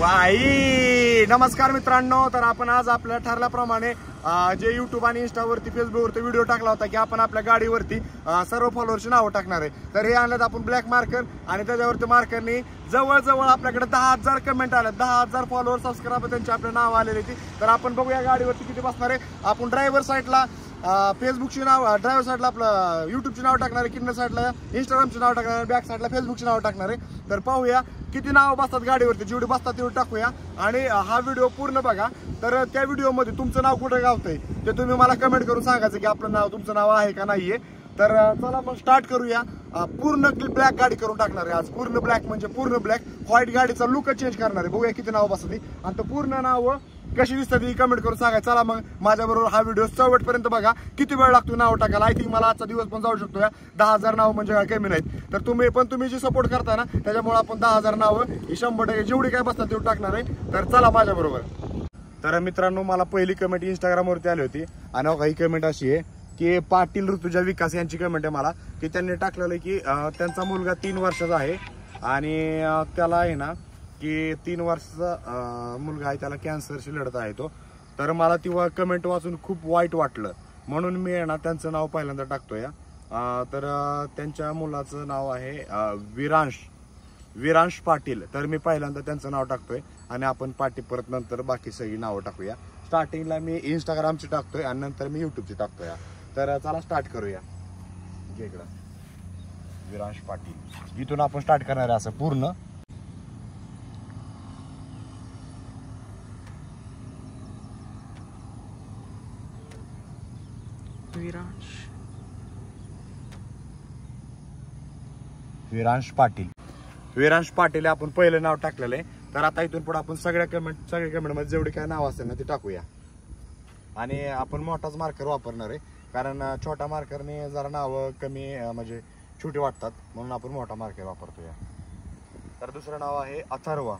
बाई नमस्कार मित्रांनो, तर आपण आज आपल्या ठरल्याप्रमाणे जे YouTube आणि इंस्टावरती फेसबुकवरती व्हिडिओ टाकला होता की आपण आपल्या गाडीवरती सर्व फॉलोअरची नावं टाकणार आहे. तर हे आणल्यात आपण ब्लॅक मार्कर आणि त्याच्यावरती मार्करनी जवळजवळ आपल्याकडे 10,000 कमेंट आले, 10,000 फॉलोअर सबस्क्रायबर त्यांची आपल्या नाव आलेली ती. तर आपण बघूया गाडीवरती किती बसणार आहे. आपण ड्रायव्हर साईडला फेसबुकची नाव, ड्रायव्हर साईडला आपलं युट्यूबची नाव टाकणार आहे, किन्नर साईडला इंस्टाग्रामची नाव टाकणार आहे, बॅक साईडला फेसबुकची नाव टाकणार आहे. तर पाहूया किती नाव बसतात गाडीवरती, जेवढी बसतात तेवढी टाकूया आणि हा व्हिडिओ पूर्ण बघा. तर त्या व्हिडिओमध्ये तुमचं नाव कुठे गावतंय ते तुम्ही मला कमेंट करून सांगायचं की आपलं नाव, तुमचं नाव आहे का नाहीये. तर चला मग स्टार्ट करूया. पूर्ण ब्लॅक गाडी करून टाकणार आहे आज. पूर्ण ब्लॅक म्हणजे पूर्ण ब्लॅक, व्हाईट गाडीचा लुक चेंज करणार आहे. बघूया किती नाव बसतात आणि तो पूर्ण नाव कशी दिसतात ती कमेंट करून सांगायचं. चला मग माझ्याबरोबर हा व्हिडिओ शेवटपर्यंत बघा. किती वेळ लागतो नाव टाकायला. आय थिंक मला आजचा दिवस पण जाऊ शकतो. 10,000 नाव म्हणजे काय कमी नाहीत. तर तुम्ही जे सपोर्ट करता ना त्याच्यामुळे आपण 10,000 नावं 100% जेवढी काय बसतात तेवढी टाकणार आहे. तर चला माझ्याबरोबर. तर मित्रांनो, मला पहिली कमेंट इंस्टाग्रामवरती आली होती आणि काही कमेंट अशी आहे की पाटील ऋतुजा विकास यांची कमेंट आहे मला, की त्यांनी टाकलेलं की त्यांचा मुलगा 3 वर्षाचा आहे आणि त्याला आहे ना की 3 वर्षाचा मुलगा आहे, त्याला कॅन्सरशी लढत आहे तो. तर मला ती कमेंट वाचून खूप वाईट वाटलं, म्हणून मी आहे ना त्यांचं नाव पहिल्यांदा टाकतोय. तर त्यांच्या मुलाचं नाव आहे विरांश पाटील. तर मी पहिल्यांदा त्यांचं नाव टाकतोय आणि आपण पाटील परत नंतर बाकी सगळी नावं टाकूया. स्टार्टिंगला मी इंस्टाग्रामची टाकतोय आणि नंतर मी युट्यूबची टाकतोय. तर चला स्टार्ट करूया. इकडं विरांश पाटील, इथून आपण स्टार्ट करणार आहे असं पूर्ण. विरांश पाटील आपण पहिलं नाव टाकलेलं आहे. तर आता इथून पुढे आपण सगळ्या कमेंट मध्ये जेवढी काय नाव असेल ना ते टाकूया. आणि आपण मोठाच मार्कर वापरणार आहे, कारण छोटा मार्करने जरा नाव कमी म्हणजे छोटी वाटतात, म्हणून आपण मोठा मार्कर वापरतोय. तर दुसरं नाव आहे अथर्व.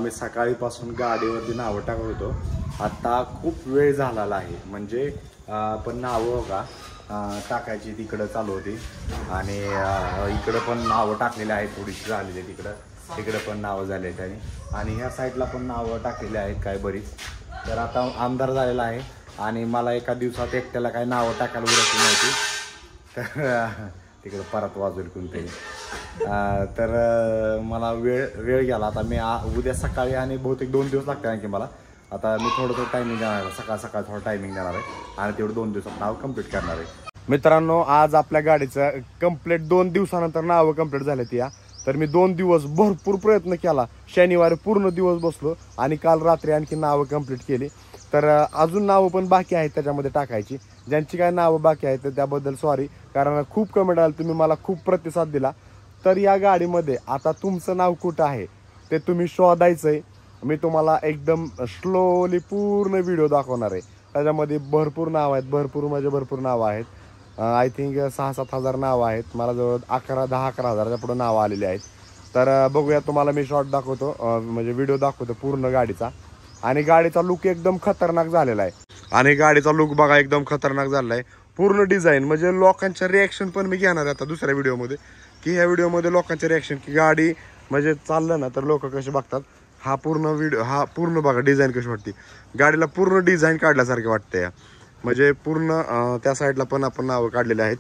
मी सकाळीपासून गाडीवरती नावं टाकत होतो. आता खूप वेळ झालेला आहे, म्हणजे पण नावं का टाकायची तिकडं चालू होती आणि इकडं पण नावं टाकलेली आहेत, थोडीशी झालेली आहे. तिकडं पण नावं झाली आहेत आणि ह्या साईडला पण नावं टाकलेली आहेत काय बरीच. तर आता आमदार झालेला आहे आणि मला एका दिवसात एकट्याला काही नावं टाकायला उरत नव्हती. तर तिकडं परत वाजून कोणतरी. तर मला वेळ गेला. आता मी उद्या सकाळी आणि बहुतेक 2 दिवस लागते आणखी मला. आता मी थोडं टायमिंग देणार आहे, सकाळ थोडं टायमिंग देणार आहे आणि तेवढं 2 दिवसात नाव कम्प्लीट करणार आहे. मित्रांनो, आज आपल्या गाडीचं कम्प्लीट 2 दिवसानंतर नावं कम्प्लीट झाले ती. तर मी 2 दिवस भरपूर प्रयत्न केला. शनिवारी पूर्ण दिवस बसलो आणि काल रात्री आणखी नावं कम्प्लीट केली. तर अजून नावं पण बाकी आहेत त्याच्यामध्ये टाकायची. ज्यांची काय नावं बाकी आहेत तर त्याबद्दल सॉरी, कारण खूप कमेंट आले, तुम्ही मला खूप प्रतिसाद दिला. तर या गाडीमध्ये आता तुमचं नाव कुठं आहे ते तुम्ही शोधायचंय. मी तुम्हाला एकदम स्लोली पूर्ण व्हिडिओ दाखवणार आहे. त्याच्यामध्ये भरपूर नाव आहेत, भरपूर नावं आहेत. आय थिंक 6-7 हजार नावं आहेत. मला जवळ 10-11 हजाराच्या पुढे नावं आलेली आहेत. तर बघूया, तुम्हाला मी शॉर्ट दाखवतो, म्हणजे व्हिडिओ दाखवतो पूर्ण गाडीचा. आणि गाडीचा लुक एकदम खतरनाक झालेला आहे. आणि गाडीचा लुक बघा एकदम खतरनाक झालेला आहे. पूर्ण डिझाईन म्हणजे लोकांच्या रिॲक्शन पण मी घेणार आहे आता दुसऱ्या व्हिडिओमध्ये, की ह्या व्हिडिओमध्ये लोकांचे रिॲक्शन की गाडी म्हणजे चाललं ना तर लोक कसे बघतात. हा पूर्ण बघा डिझाईन कशी वाटते. गाडीला पूर्ण डिझाईन काढल्यासारखे वाटते. म्हणजे पूर्ण त्या साईडला पण आपण नावं काढलेले आहेत.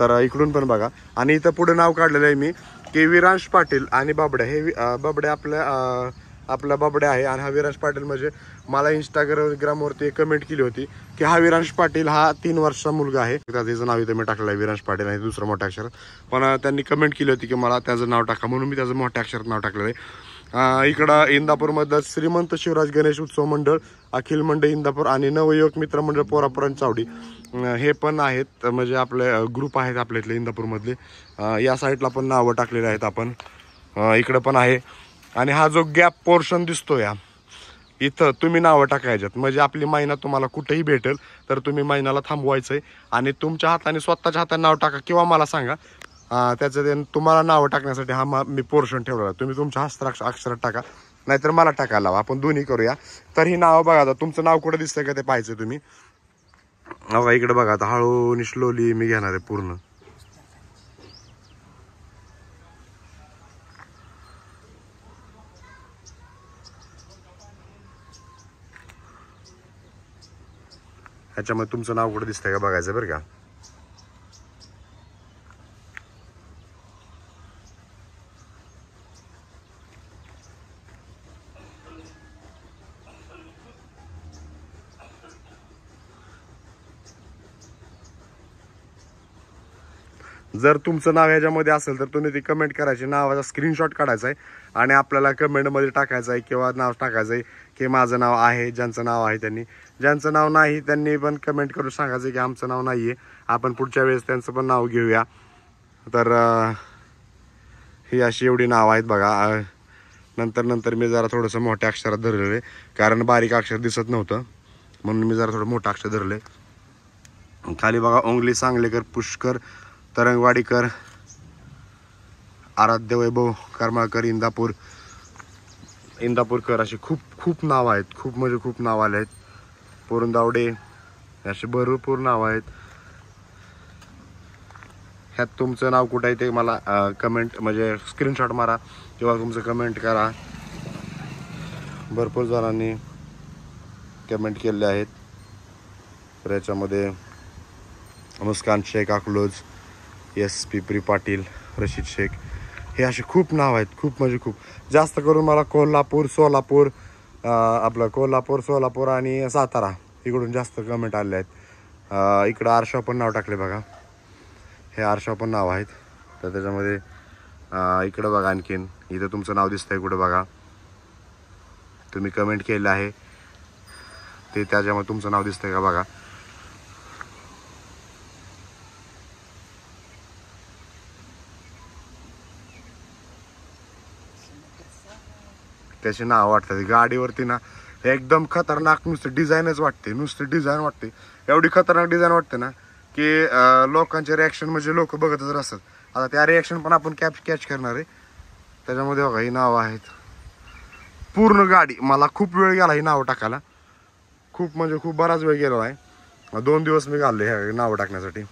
तर इकडून पण बघा. आणि इथं पुढे नाव काढलेलं आहे मी की विरांश पाटील आणि बाबड्या. हे बाबड्या आपला बाबड्या आहे आणि हा विरांश पाटील म्हणजे मला इंस्टाग्रामवरती कमेंट केली होती की हा विरांश पाटील हा 3 वर्षाचा मुलगा आहे. त्याचं नाव इथं मी टाकलेलं आहे विरांश पाटील आणि दुसरं मोठ्या अक्षरात. पण त्यांनी कमेंट केली होती की मला त्याचं नाव टाका, म्हणून मी त्याचं मोठ्या अक्षरात नाव टाकलेलं आहे. इकडं इंदापूरमधलं श्रीमंत शिवराज गणेश उत्सव मंडळ, अखिल मंडळ इंदापूर आणि नवयुवक मित्र मंडळ पोरापुरांची चावडी हे पण आहेत. म्हणजे आपले ग्रुप आहेत आपल्या इथले इंदापूरमधले. या साईडला पण नावं टाकलेले आहेत आपण. इकडं पण आहे. आणि हा जो गॅप पोर्शन दिसतो या इथं तुम्ही नावं टाकायच्यात. म्हणजे आपली महिना तुम्हाला कुठेही भेटेल तर तुम्ही महिन्याला थांबवायचंय आणि तुमच्या हाताने स्वतःच्या हाताने नाव टाका किंवा मला सांगा. त्याचं तुम्हाला नावं टाकण्यासाठी हा मी पोर्शन ठेवलेला. तुम्ही तुमच्या अक्षरात टाका नाहीतर मला टाकायला लावा. आपण दोन्ही करूया. तर ही नावं बघा आता तुमचं नाव कुठं दिसतंय का ते पाहायचं तुम्ही. बघा इकडे बघा आता हळू स्लोली मी घेणार आहे पूर्ण. ह्याच्यामध्ये तुमचं नाव कुठं दिसतंय का बघायचं बरं का. जर तुमचं नाव ह्याच्यामध्ये असेल तर तुम्ही ती कमेंट करायची, नावाचा स्क्रीनशॉट काढायचा आहे आणि आपल्याला कमेंटमध्ये टाकायचं आहे किंवा नाव टाकायचं आहे की माझं नाव आहे. ज्यांचं नाव आहे त्यांनी, ज्यांचं नाव नाही त्यांनी पण कमेंट करून सांगायचं की आमचं नाव नाही आहे. आपण पुढच्या वेळेस त्यांचं पण नाव घेऊया. तर ही अशी एवढी नाव आहेत बघा. नंतर मी जरा थोडंसं मोठ्या अक्षरात धरलेलं आहे कारण बारीक अक्षर दिसत नव्हतं म्हणून मी जरा थोडं मोठं अक्षर धरले. खाली बघा ओंगली सांगलेकर, पुष्कर तरंगवाडीकर, आराध्य वैभव करमाळकर, इंदापूरकर अशी खूप नाव आहेत. खूप म्हणजे खूप नाव आले आहेत. पोरुंदावडे अशी भरपूर नाव आहेत. ह्यात तुमचं नाव कुठं आहे ते मला कमेंट म्हणजे स्क्रीनशॉट मारा किंवा तुमचं कमेंट करा. भरपूर जणांनी कमेंट केले आहेत. तर याच्यामध्ये मुस्कान शेख अकलोज, एस पिपरी पाटील, रशीद शेख हे असे खूप नाव आहेत. खूप म्हणजे खूप. जास्त करून मला कोल्हापूर, सोलापूर सोलापूर आणि सातारा इकडून जास्त कमेंट आले आहेत. इकडं आरशा पण नाव टाकले बघा. हे आरशा पण नाव आहेत. तर त्याच्यामध्ये इकडं बघा आणखीन इथं तुमचं नाव दिसतंय कुठं बघा. तुम्ही कमेंट केलं आहे ते त्याच्यामध्ये तुमचं नाव दिसतंय का बघा. त्याचे नाव वाटतात. गाडीवरती ना एकदम खतरनाक नुसतं डिझाईनच वाटते. नुसतं डिझाईन वाटते. एवढी खतरनाक डिझाईन वाटते ना की लोकांचे रिॲक्शन म्हणजे लोक बघतच असतात. आता त्या रिॲक्शन पण आपण कॅच करणार आहे. त्याच्यामध्ये बघा ही नावं आहेत. पूर्ण गाडी मला खूप वेळ गेला ही नावं टाकायला. खूप म्हणजे खूप बराच वेळ गेलेला आहे. 2 दिवस मी घालले ह्या नावं टाकण्यासाठी.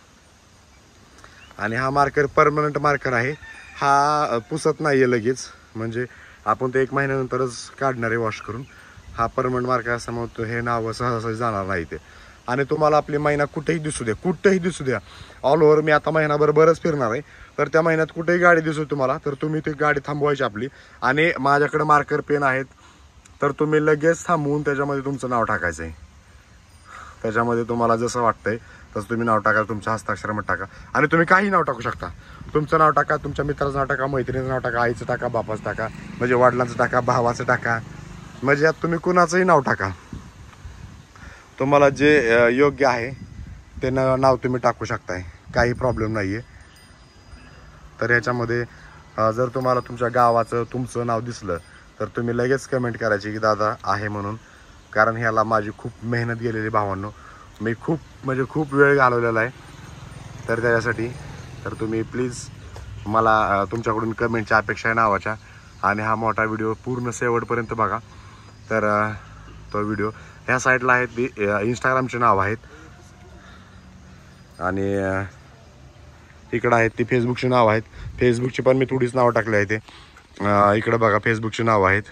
आणि हा मार्कर परमनंट मार्कर आहे. हा पुसत नाही आहे लगेच. म्हणजे आपण ते 1 महिन्यानंतरच काढणार आहे वॉश करून. हा परमनंट मार्कर असल्यामुळे हे नाव सहसा जाणार नाही ते. आणि तुम्हाला आपली महिना कुठेही दिसू द्या ऑल ओव्हर. मी आता महिनाभर बरंच फिरणार आहे. तर त्या महिन्यात कुठेही गाडी दिसू तुम्हाला तर तुम्ही ती गाडी थांबवायची आपली. आणि माझ्याकडे मार्कर पेन आहेत तर तुम्ही लगेच थांबवून त्याच्यामध्ये तुमचं नाव टाकायचं आहे. त्याच्यामध्ये तुम्हाला जसं वाटतंय तसं तुम्ही नाव टाका. तुमच्या हस्ताक्षरामध्ये टाका. आणि तुम्ही काही नाव टाकू शकता. तुमचं नाव टाका, तुमच्या मित्राचं नाव टाका, मैत्रिणीचं नाव टाका, आईचं टाका, बापाचं टाका, म्हणजे वडिलांचं टाका, भावाचं टाका. म्हणजे यात तुम्ही कुणाचंही नाव टाका. तुम्हाला जे योग्य आहे ते नाव तुम्ही टाकू शकताय. काही प्रॉब्लेम नाही आहे. तर ह्याच्यामध्ये जर तुम्हाला तुमच्या गावाचं तुमचं नाव दिसलं तर तुम्ही लगेच कमेंट करायची की दादा आहे म्हणून. कारण ह्याला माझी खूप मेहनत गेलेली भावांनो. मी खूप वेळ घालवलेला आहे. तर त्याच्यासाठी तर तुम्ही प्लीज मला तुमच्याकडून कमेंटच्या अपेक्षा आहे नावाच्या. आणि हा मोठा व्हिडिओ पूर्ण शेवटपर्यंत बघा. तर तो व्हिडिओ ह्या साईडला आहेत ती इंस्टाग्रामचे नाव आहेत आणि इकडं आहेत ती फेसबुकची नाव आहेत. फेसबुकची पण मी थोडीच नावं टाकली आहे ते. इकडं बघा फेसबुकची नावं आहेत.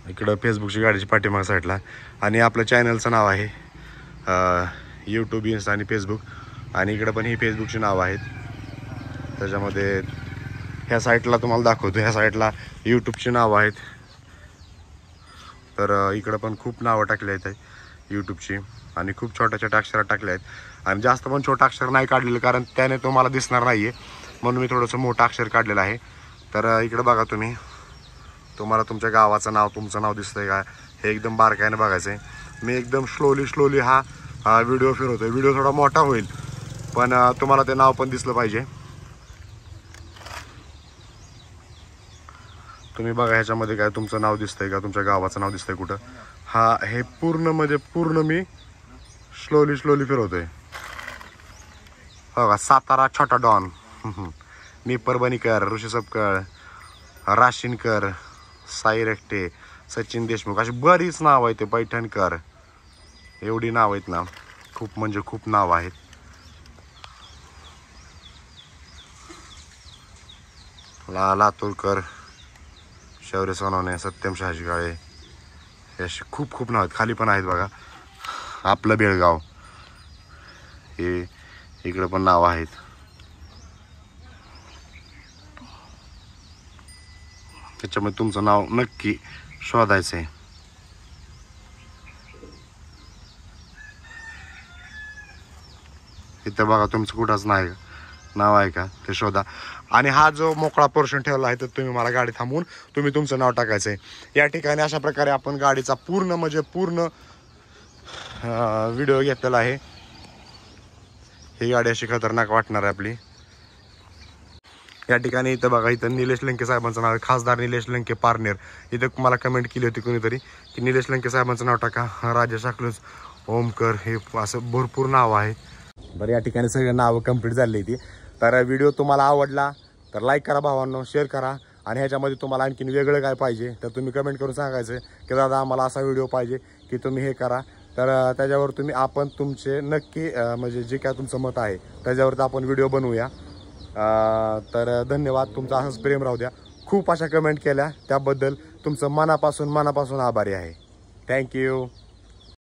इकडं फेसबुकची गाडीची पाठीमाग साईडला. आणि आपलं चॅनलचं नाव आहे यूट्यूब, इन्स्टा आणि फेसबुक. आणि इकडं पण ही फेसबुकची नावं आहेत. त्याच्यामध्ये ह्या साईडला तुम्हाला दाखवतो. ह्या साईडला यूट्यूबची नावं आहेत. तर इकडं पण खूप नावं टाकली आहेत यूट्यूबची. आणि खूप छोट्या अक्षरात टाकले आहेत. आणि जास्त पण छोटं अक्षर नाही काढलेलं कारण त्याने तुम्हाला दिसणार नाही आहे म्हणून मी थोडंसं मोठं अक्षर काढलेलं आहे. तर इकडं बघा तुम्ही तुम्हाला तुमच्या गावाचं नाव तुमचं नाव दिसतंय का हे एकदम बारकाईने बघायचं आहे. मी एकदम स्लोली हा व्हिडिओ फिरवतोय. व्हिडिओ थोडा मोठा होईल पण तुम्हाला ते नाव पण दिसलं पाहिजे. तुम्ही बघा ह्याच्यामध्ये काय तुमचं नाव दिसतंय का तुमच्या गावाचं नाव दिसतंय कुठं. हे पूर्ण म्हणजे पूर्ण मी स्लोली फिरवतोय. हो का, सातारा छोटा डॉन, मी परभणीकर, ऋषी सपकाळ, राशीनकर, साई रेकटे, सचिन देशमुख अशी बरीच नाव आहेत. ते पैठणकर, एवढी नाव आहेत ना, खूप म्हणजे खूप नाव आहेत. लातूरकर, शौर्य सोनवणे, सत्यम शहाजी काळे, हे अशी खूप नाव आहेत. खाली पण आहेत बघा, आपलं बेळगाव, हे इकडे पण नाव आहेत. त्याच्यामध्ये तुमचं नाव नक्की शोधायचं आहे. इथं बघा तुमचं कुठंच नाही नाव आहे का ते शोधा. आणि हा जो मोकळा पोर्शन ठेवला आहे तर तुम्ही मला गाडी थांबवून तुम्ही तुमचं नाव टाकायचं आहे. या ठिकाणी अशा प्रकारे आपण गाडीचा पूर्ण व्हिडिओ घेतलेला आहे. ही गाडी अशी खतरनाक वाटणार आहे आपली. या ठिकाणी इथं बघा, इथं निलेश लंके साहेबांचं नाव आहे, खासदार निलेश लंके पारनेर. इथं मला कमेंट केली होती कोणीतरी की निलेश लंके साहेबांचं नाव टाका. राजेश अकलूज, ओमकर, हे असं भरपूर नावं आहेत. बरं, या ठिकाणी सगळे नावं कंप्लीट झाली ती. तर व्हिडिओ तुम्हाला आवडला तर लाईक करा भावांनो, शेअर करा. आणि ह्याच्यामध्ये तुम्हाला आणखीन वेगळं काय पाहिजे तर तुम्ही कमेंट करून सांगायचं की दादा आम्हाला असा व्हिडिओ पाहिजे की तुम्ही हे करा. तर त्याच्यावर आपण तुमचे नक्की म्हणजे जे काय तुमचं मत आहे त्याच्यावर आपण व्हिडिओ बनवूया. तर धन्यवाद, तुमचा असंच प्रेम राहू द्या. खूप अशा कमेंट केल्या त्याबद्दल तुमचं मनापासून आभारी आहे. थँक्यू.